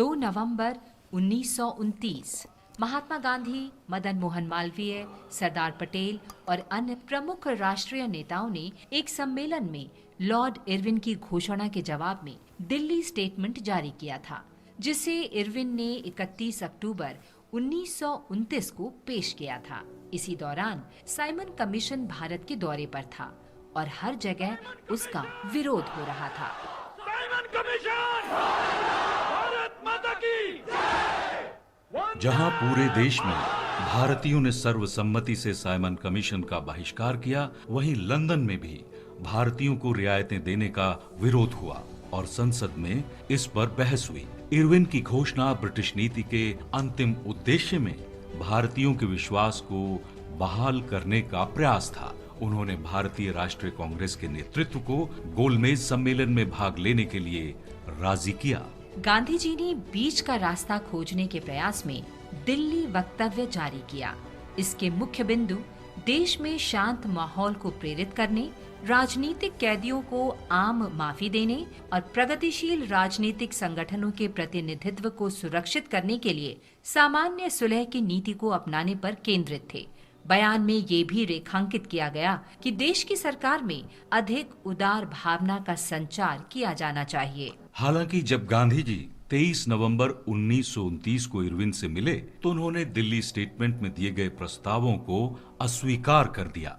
2 नवंबर 1929 महात्मा गांधी, मदन मोहन मालवीय, सरदार पटेल और अन्य प्रमुख राष्ट्रीय नेताओं ने एक सम्मेलन में लॉर्ड इरविन की घोषणा के जवाब में दिल्ली स्टेटमेंट जारी किया था, जिसे इरविन ने 31 अक्टूबर 1929 को पेश किया था। इसी दौरान साइमन कमीशन भारत के दौरे पर था और हर जगह उसका विरोध हो रहा था। Simon commission! भारत माता की जय! जहां पूरे देश में भारतीयों ने सर्वसम्मति से साइमन कमीशन का बहिष्कार किया, वहीं लंदन में भी भारतीयों को रियायतें देने का विरोध हुआ और संसद में इस पर बहस हुई। इरविन की घोषणा ब्रिटिश नीति के अंतिम उद्देश्य में भारतीयों के विश्वास को बहाल करने का प्रयास था। उन्होंने भारतीय राष्ट्रीय कांग्रेस के नेतृत्व को गोलमेज सम्मेलन में भाग लेने के लिए राजी किया। गांधी जी ने बीच का रास्ता खोजने के प्रयास में दिल्ली वक्तव्य जारी किया। इसके मुख्य बिंदु देश में शांत माहौल को प्रेरित करने, राजनीतिक कैदियों को आम माफी देने और प्रगतिशील राजनीतिक संगठनों के प्रतिनिधित्व को सुरक्षित करने के लिए सामान्य सुलह की नीति को अपनाने पर केंद्रित थे। बयान में ये भी रेखांकित किया गया कि देश की सरकार में अधिक उदार भावना का संचार किया जाना चाहिए। हालांकि जब गांधी जी 23 नवंबर 1929 को इरविन से मिले तो उन्होंने दिल्ली स्टेटमेंट में दिए गए प्रस्तावों को अस्वीकार कर दिया।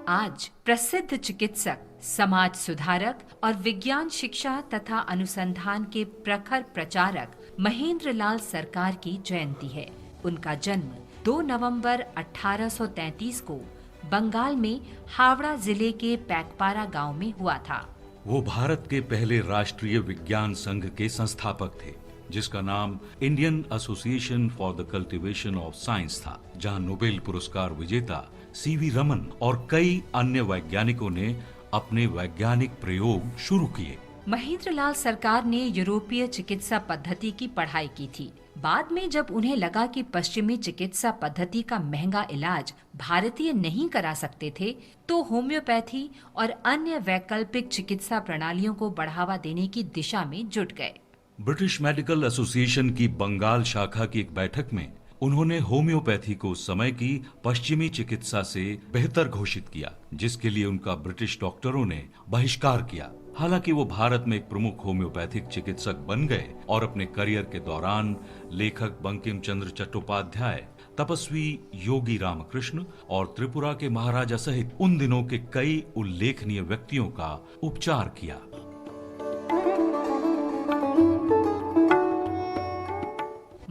आज प्रसिद्ध चिकित्सक, समाज सुधारक और विज्ञान शिक्षा तथा अनुसंधान के प्रखर प्रचारक महेंद्र लाल सरकार की जयंती है। उनका जन्म 2 नवंबर 1833 को बंगाल में हावड़ा जिले के पैकपारा गांव में हुआ था। वो भारत के पहले राष्ट्रीय विज्ञान संघ के संस्थापक थे, जिसका नाम Indian association for the cultivation of science था, जहां नोबेल पुरस्कार विजेता सीवी रमन और कई अन्य वैज्ञानिकों ने अपने वैज्ञानिक प्रयोग शुरू किए। महेंद्र लाल सरकार ने यूरोपीय चिकित्सा पद्धति की पढ़ाई की थी। बाद में जब उन्हें लगा कि पश्चिमी चिकित्सा पद्धति का महंगा इलाज भारतीय नहीं करा सकते थे, तो होम्योपैथी और अन्य वैकल्पिक चिकित्सा प्रणालियों को बढ़ावा देने की दिशा में जुट गए। ब्रिटिश मेडिकल एसोसिएशन की बंगाल शाखा की एक बैठक में उन्होंने होम्योपैथी को उस समय की पश्चिमी चिकित्सा से बेहतर घोषित किया, जिसके लिए उनका ब्रिटिश डॉक्टरों ने बहिष्कार किया। हालांकि वो भारत में एक प्रमुख होम्योपैथिक चिकित्सक बन गए और अपने करियर के दौरान लेखक बंकिम चंद्र चट्टोपाध्याय, तपस्वी योगी रामकृष्ण और त्रिपुरा के महाराजा सहित उन दिनों के कई उल्लेखनीय व्यक्तियों का उपचार किया।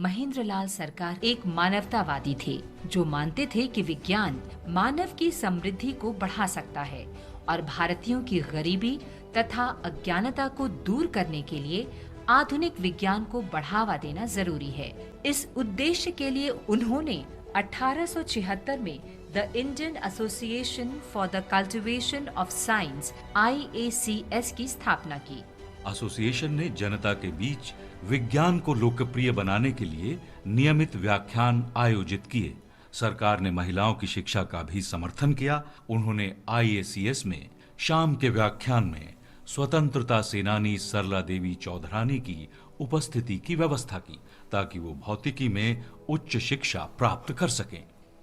महेंद्र लाल सरकार एक मानवतावादी थे, जो मानते थे कि विज्ञान मानव की समृद्धि को बढ़ा सकता है और भारतीयों की गरीबी तथा अज्ञानता को दूर करने के लिए आधुनिक विज्ञान को बढ़ावा देना जरूरी है। इस उद्देश्य के लिए उन्होंने 1876 में the Indian association for the cultivation of science IACS की स्थापना की। एसोसिएशन ने जनता के बीच विज्ञान को लोकप्रिय बनाने के लिए नियमित व्याख्यान आयोजित किए। सरकार ने महिलाओं की शिक्षा का भी समर्थन किया। उन्होंने IACS में शाम के व्याख्यान में स्वतंत्रता सेनानी सरला देवी चौधरानी की उपस्थिति की व्यवस्था की, ताकि वो भौतिकी में उच्च शिक्षा प्राप्त कर सकें।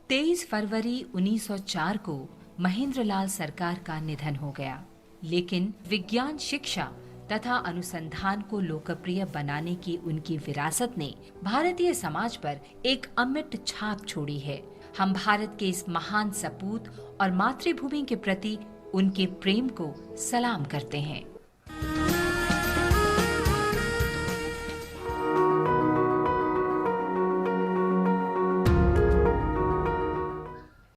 23 फरवरी 1904 को महेंद्र लाल सरकार का निधन हो गया, लेकिन विज्ञान शिक्षा तथा अनुसंधान को लोकप्रिय बनाने की उनकी विरासत ने भारतीय समाज पर एक अमिट छाप छोड़ी है। हम भारत के इस महान सपूत और मातृभूमि के प्रति उनके प्रेम को सलाम करते हैं।